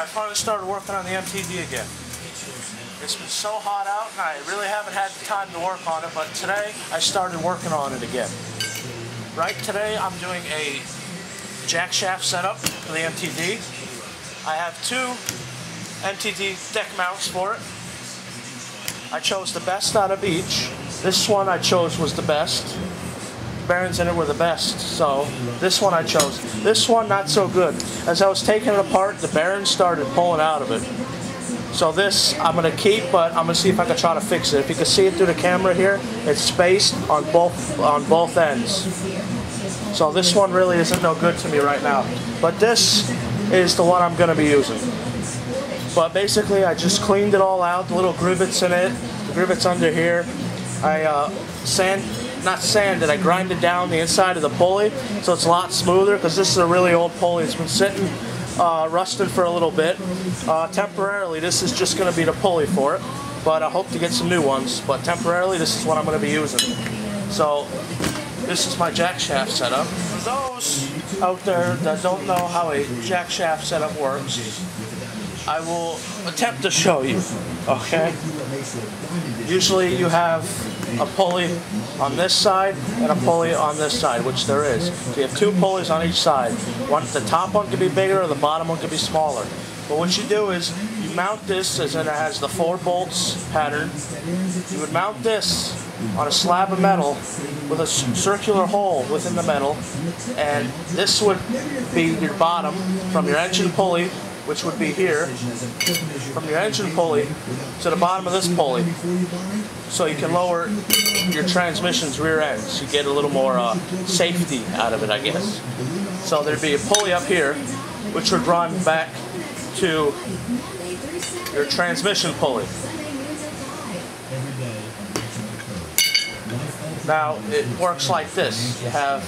I finally started working on the MTD again. It's been so hot out and I really haven't had the time to work on it, but today I started working on it again. Right today I'm doing a jack shaft setup for the MTD. I have two MTD deck mounts for it. I chose the best out of each. This one I chose was the best. Bearings in it were the best, so this one I chose. This one not so good. As I was taking it apart, the bearings started pulling out of it. So this I'm going to keep, but I'm going to see if I can try to fix it. If you can see it through the camera here, it's spaced on both ends. So this one really isn't no good to me right now. But this is the one I'm going to be using. But basically I just cleaned it all out, the little grivets in it, the grivets under here. I I grinded down the inside of the pulley so it's a lot smoother, because this is a really old pulley. It's been sitting rusted for a little bit. Temporarily this is just going to be the pulley for it, but I hope to get some new ones, but temporarily this is what I'm going to be using. So this is my jack shaft setup. For those out there that don't know how a jack shaft setup works, I will attempt to show you, okay? Usually you have a pulley on this side and a pulley on this side, which there is. So you have two pulleys on each side. The top one can be bigger or the bottom one can be smaller. But what you do is you mount this, as in it has the 4 bolts pattern. You would mount this on a slab of metal with a circular hole within the metal, and this would be your bottom from your engine pulley, which would be here, from your engine pulley to the bottom of this pulley, so you can lower your transmission's rear end, so you get a little more safety out of it, I guess. So there'd be a pulley up here, which would run back to your transmission pulley. Now, it works like this. You have,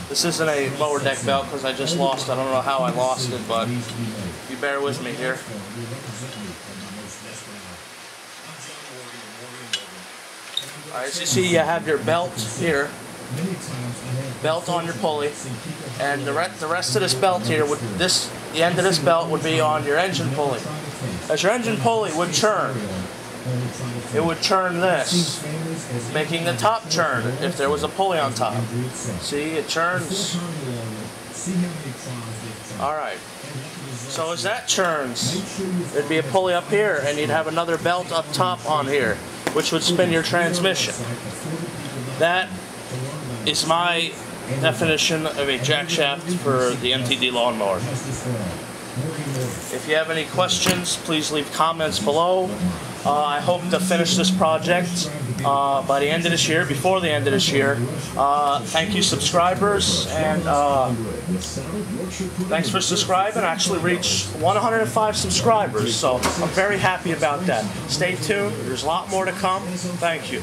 this isn't a lower deck belt because I just lost it. I don't know how I lost it, but you bear with me here. Alright, as you see, you have your belt here, belt on your pulley, and the rest of this belt here, the end of this belt would be on your engine pulley. As your engine pulley would churn, it would churn this, making the top churn if there was a pulley on top. See, it churns. Alright, so as that churns, there'd be a pulley up here, and you'd have another belt up top on here, which would spin your transmission. That is my definition of a jack shaft for the MTD lawnmower. If you have any questions, please leave comments below. I hope to finish this project by the end of this year, before the end of this year. Thank you, subscribers, and thanks for subscribing. I actually reached 105 subscribers, so I'm very happy about that. Stay tuned. There's a lot more to come. Thank you.